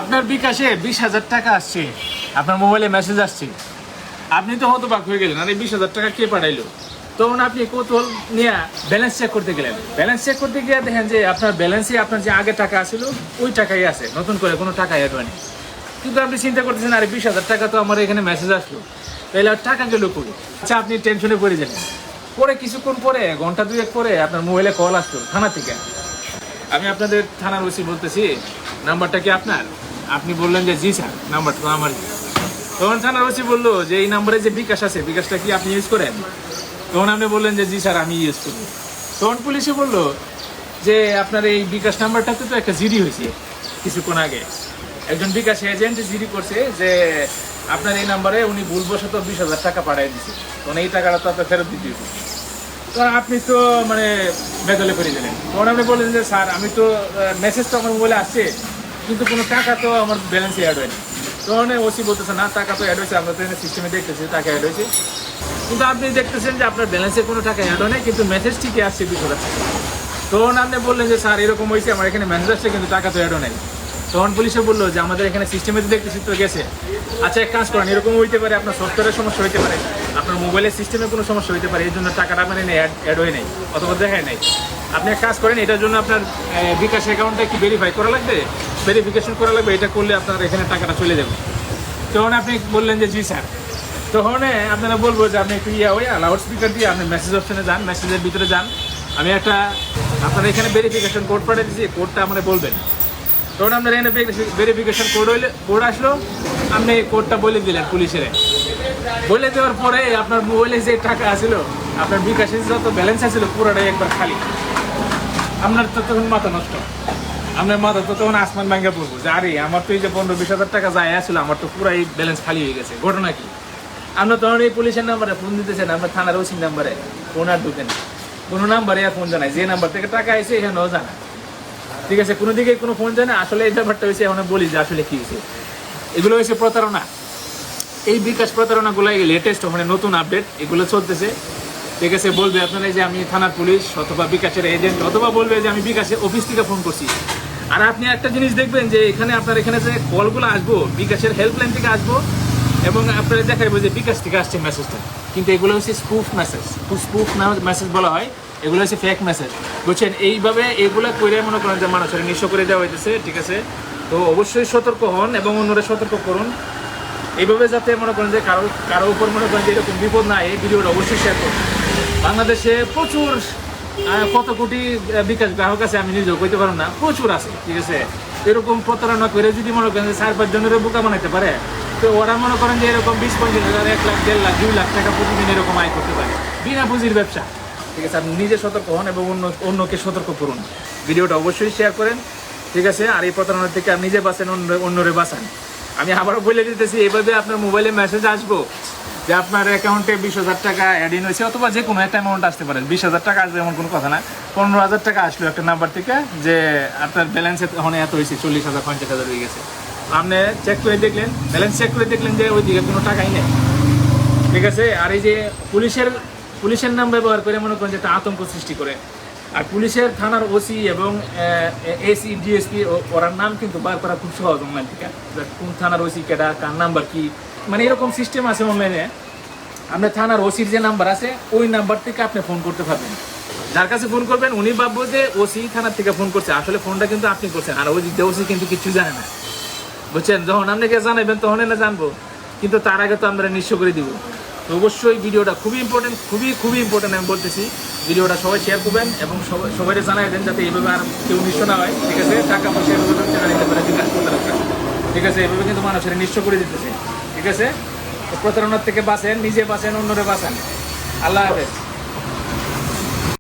আপনার বিকাশে 20,000 টাকা আসছে, আপনার মোবাইলে মেসেজ আসছে, আপনি তো হতবাক হয়ে গেলেন, আরে 20,000 টাকা কে পাঠাইলো? তখন আপনি কৌতূহল নিয়ে ব্যালেন্স চেক করতে গেলেন। ব্যালেন্স চেক করতে গিয়ে দেখেন যে আপনার ব্যালেন্সে আপনার যে আগে টাকা ছিল ওই টাকাই আছে, নতুন করে কোনো টাকা অ্যাড হয়নি। কিন্তু আপনি চিন্তা করতেছেন, আরে 20,000 টাকা তো আমার এখানে মেসেজ আসলো, তাহলে আর টাকা গেল করি। আচ্ছা, আপনি টেনশনে পড়ে গেলেন। পরে কিছুক্ষণ পরে, ঘন্টা দুয়েক পরে আপনার মোবাইলে কল আসলো থানা থেকে। আমি আপনাদের থানার ওসি বলতেছি, নাম্বারটা কি আপনার? আপনি বললেন যে জি স্যার, নাম্বারটা তো আমার। তখন থানার ওসি বললো যে এই নাম্বারে যে বিকাশ আছে, বিকাশটা কি আপনি ইউজ করেন? তখন আপনি বললেন যে জি স্যার, আমি ইউজ করি। তখন পুলিশে বললো যে আপনার এই বিকাশ নাম্বারটাতে তো একটা জিডি হয়েছে কিছুক্ষণ আগে, একজন বিকাশ এজেন্ট জিডি করছে যে আপনার এই নাম্বারে উনি ভুলবশত 20,000 টাকা পাঠিয়ে দিচ্ছে, তখন এই টাকাটা তো আপনার ফেরত দিতে হবে। তো আপনি তো মানে বেদলে করে দিলেন। তখন আপনি বললেন যে স্যার, আমি তো মেসেজ তো আমার মোবাইলে আসছে, কিন্তু কোনো টাকা তো আমার ব্যালেন্সে অ্যাড হয়নি। তখন ওসি বলতেছে না, টাকা তো অ্যাড হয়েছে, আমরা তো সিস্টেমে দেখতেছি টাকা অ্যাড হয়েছে, কিন্তু আপনি দেখতেছেন যে আপনার ব্যালেন্সে কোনো টাকা অ্যাড হয় না, কিন্তু মেসেজ ঠিকই আসছে 20,000 টাকা। তখন আপনি বললেন যে স্যার এরকম হয়েছে, আমার এখানে মেসেজ আসছে কিন্তু টাকা তো অ্যাড হয় নাই। তখন পুলিশে বললো যে আমাদের এখানে সিস্টেমে তো দেখতেছি তো গেছে। আচ্ছা, এক কাজ করেন, এরকম হইতে পারে আপনার সফটওয়্যারের সমস্যা হইতে পারে, আপনার মোবাইলের সিস্টেমে কোনো সমস্যা হইতে পারে, এই জন্য টাকাটা মানে অ্যাড হয়ে নাই অথবা দেখায় নাই। আপনি এক কাজ করেন, এটার জন্য আপনার বিকাশ অ্যাকাউন্টটা কি ভেরিফাই করা লাগবে, ভেরিফিকেশন করা লাগবে, এটা করলে আপনার এখানে টাকাটা চলে যাবে। তখন আপনি বললেন যে জি স্যার। তখন আপনারা বলবো যে আপনি একটু লাউড স্পিকার দিয়ে আপনি মেসেজ অপশনে যান, মেসেজের ভিতরে যান, আমি একটা আপনার এখানে ভেরিফিকেশন কোড পাঠিয়ে দিচ্ছি, কোডটা আমরা বলবেন। তখন আপনার এখানে ভেরিফিকেশন কোড আসলো, আপনি কোডটা বলে দিলেন পুলিশের। বলে দেওয়ার পরে আপনার মোবাইলে যে টাকা আসলো, আপনার বিকাশে যত ব্যালেন্স আসলো পুরোটাই একবার খালি। আপনার তো তখন মাথা নষ্ট, আপনার মাথা তো তখন আসমান ভাঙ্গা পড়বো যে আরে আমার তো এই যে 15-20 হাজার টাকা যায় আসলো, আমার তো পুরো এই ব্যালেন্স খালি হয়ে গেছে, ঘটনা কি? আপনার তখন এই পুলিশের নাম্বারে ফোন দিতেছেন, আপনার থানার ওসির নাম্বারে ফোন আর ঢুকেন, কোনো নাম্বারে ফোন জানায়, যে নাম্বার থেকে টাকা আসে এখানেও জানা, ঠিক আছে? কোনো দিকে কোনো ফোন জানে। আসলে এই ব্যাপারটা হয়েছে, এখন বলি যে আসলে কি হয়েছে। এগুলো হয়েছে প্রতারণা। এই বিকাশ প্রতারণাগুলো লেটেস্ট, ওখানে নতুন আপডেট এগুলো চলতেছে, ঠিক আছে? বলবে আপনারা যে আমি থানার পুলিশ অথবা বিকাশের এজেন্ট, অথবা বলবে যে আমি বিকাশের অফিস থেকে ফোন করছি। আর আপনি একটা জিনিস দেখবেন যে এখানে আপনার এখানে যে কলগুলো আসবো বিকাশের হেল্পলাইন থেকে আসবো, এবং আপনারা দেখাইবো যে বিকাশ থেকে আসছে মেসেজটা, কিন্তু এগুলো হচ্ছে স্পুফ মেসেজ, স্পুফ মেসেজ বলা হয়, এগুলো হচ্ছে ফেক মেসেজ, বুঝছেন? এইভাবে এগুলো করে মনে করেন যে মানুষের নিঃস্ব করে দেওয়া হইতেছে, ঠিক আছে? তো অবশ্যই সতর্ক হন এবং অন্যরা সতর্ক করুন, এইভাবে যাতে মনে করেন যে কারো উপর মনে করেন যে এরকম বিপদ না, এই ভিডিওটা অবশ্যই শেয়ার করুন। বাংলাদেশে প্রচুর কত কোটি বিকাশ গ্রাহক আছে আমি নিজেও কইতে পারবো না, প্রচুর আছে, ঠিক আছে? এরকম প্রতারণা করে যদি মনে করেন যে 4-5 জনের বোকা বানাইতে পারে, তো ওরা মনে করেন যে এরকম 20-25 হাজার, 1 লাখ, 1.5 লাখ, 2 লাখ টাকা প্রতিদিন এরকম আয় করতে পারে, বিনা পুঁজির ব্যবসা, ঠিক আছে? আপনি নিজে সতর্ক হন এবং অন্যকে সতর্ক করুন। ভিডিওটা অবশ্যই শেয়ার করেন, ঠিক আছে? আর এই প্রতারণার থেকে আপনি নিজে বাঁচেন, অন্যরে বাঁচান। আমি আবারও বলে দিতেছি, এইভাবে আপনার মোবাইলে মেসেজ আসবো যে আপনার অ্যাকাউন্টে 20,000 টাকা অ্যাড ইন হয়েছে, অথবা যে কোনো একটা অ্যামাউন্ট আসতে পারে। 20,000 টাকা আসবে এমন কোনো কথা না, 15,000 টাকা আসলো একটা নাম্বার থেকে যে আপনার ব্যালেন্সে তখন এত হয়েছে, 40,000, 50,000 হয়ে গেছে। আপনি চেক করে দেখলেন, ব্যালেন্স চেক করে দেখলেন যে ওইদিকে কোনো টাকাই নেই, ঠিক আছে? আর এই যে পুলিশের নাম ব্যবহার করে মনে করেন যে একটা আতঙ্ক সৃষ্টি করে। আর পুলিশের থানার ওসি এবং এসি, ডিএসপি, ওরার নাম কিন্তু বার করা খুব সহজ অনলাইন থেকে, কোন থানার ওসি কেটা, কার নাম্বার কি, মানে এরকম সিস্টেম আছে অনলাইনে। আপনার থানার ওসির যে নাম্বার আছে ওই নাম্বার থেকে আপনি ফোন করতে পারবেন, যার কাছে ফোন করবেন উনি ভাববো যে ওসি থানার থেকে ফোন করছে, আসলে ফোনটা কিন্তু আপনি করছেন, আর ওই দিকে ওসি কিন্তু কিছু জানে না, বুঝছেন? যখন আপনাকে জানাবেন তখন না জানবো, কিন্তু তার আগে তো আমরা নিঃস্ব করে দিব। তো অবশ্যই ভিডিওটা খুবই ইম্পর্টেন্ট, খুবই ইম্পর্টেন্ট আমি বলতেছি। ভিডিওটা সবাই শেয়ার করবেন এবং সবাই জানাই দেন, যাতে এইভাবে আর কেউ নিঃস্ব না হয়, ঠিক আছে? টাকা পয়সা নিতে পারে বিকাশ প্রতারকরা, ঠিক আছে? এভাবে কিন্তু মানুষের নিঃস্ব করে দিতেছে, ঠিক আছে? প্রতারণার থেকে বাঁচেন, নিজে বাঁচেন, অন্যরে বাঁচান। আল্লাহ হাফেজ।